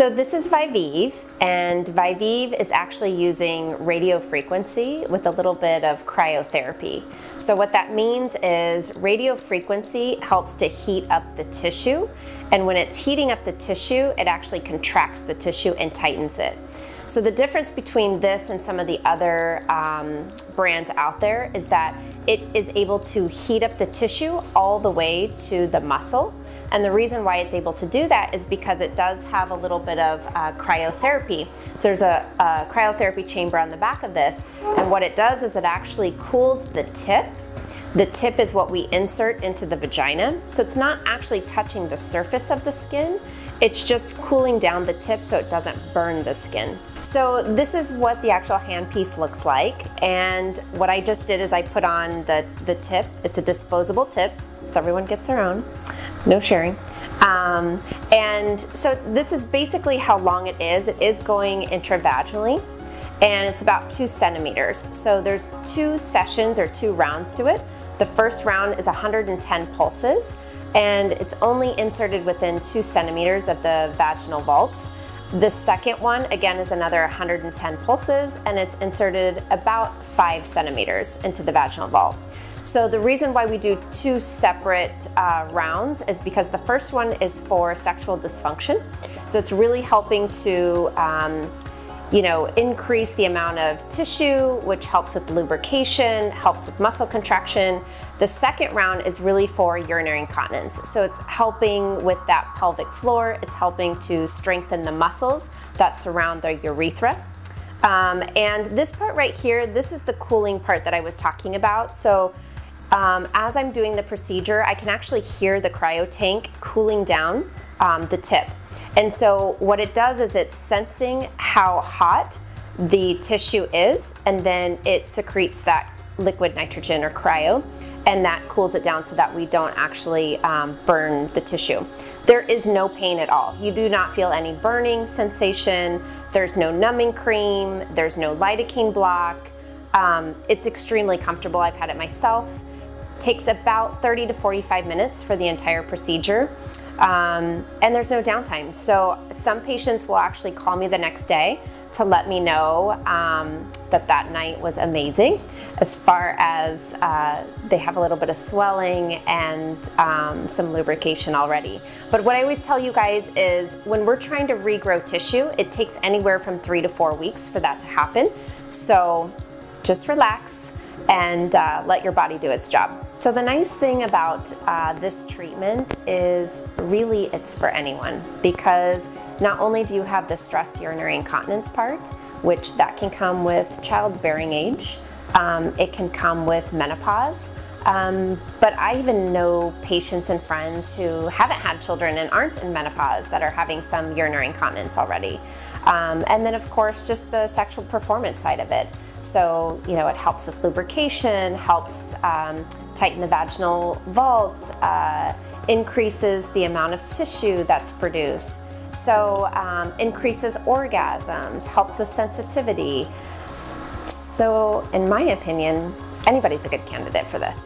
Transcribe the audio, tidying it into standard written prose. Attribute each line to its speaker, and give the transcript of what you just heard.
Speaker 1: So this is Viveve, and Viveve is actually using radio frequency with a little bit of cryotherapy. So what that means is radio frequency helps to heat up the tissue, and when it's heating up the tissue, it actually contracts the tissue and tightens it. So the difference between this and some of the other brands out there is that it is able to heat up the tissue all the way to the muscle. And the reason why it's able to do that is because it does have a little bit of cryotherapy. So there's a cryotherapy chamber on the back of this, and what it does is it actually cools the tip. The tip is what we insert into the vagina, so it's not actually touching the surface of the skin, it's just cooling down the tip so it doesn't burn the skin. So this is what the actual handpiece looks like, and what I just did is I put on the tip. It's a disposable tip, so everyone gets their own. No sharing. And so this is basically how long it is. It is going intravaginally, and it's about 2 centimeters. So there's 2 sessions or 2 rounds to it. The first round is 110 pulses, and it's only inserted within 2 centimeters of the vaginal vault. The second one, again, is another 110 pulses, and it's inserted about 5 centimeters into the vaginal vault. So the reason why we do 2 separate rounds is because the first one is for sexual dysfunction. So it's really helping to increase the amount of tissue, which helps with lubrication, helps with muscle contraction. The second round is really for urinary incontinence. So it's helping with that pelvic floor. It's helping to strengthen the muscles that surround the urethra. And this part right here, this is the cooling part that I was talking about. So as I'm doing the procedure, I can actually hear the cryo tank cooling down the tip. And so what it does is it's sensing how hot the tissue is, and then it secretes that liquid nitrogen or cryo, and that cools it down so that we don't actually burn the tissue. There is no pain at all. You do not feel any burning sensation. There's no numbing cream. There's no lidocaine block. It's extremely comfortable. I've had it myself. Takes about 30 to 45 minutes for the entire procedure, and there's no downtime. So some patients will actually call me the next day to let me know that night was amazing, as far as they have a little bit of swelling and some lubrication already. But what I always tell you guys is when we're trying to regrow tissue, it takes anywhere from 3 to 4 weeks for that to happen. So just relax and let your body do its job. So the nice thing about this treatment is really it's for anyone, because not only do you have the stress urinary incontinence part, which that can come with childbearing age, it can come with menopause, but I even know patients and friends who haven't had children and aren't in menopause that are having some urinary incontinence already. And then of course just the sexual performance side of it. So, it helps with lubrication, helps tighten the vaginal vault, increases the amount of tissue that's produced. So, increases orgasms, helps with sensitivity. So, in my opinion, anybody's a good candidate for this.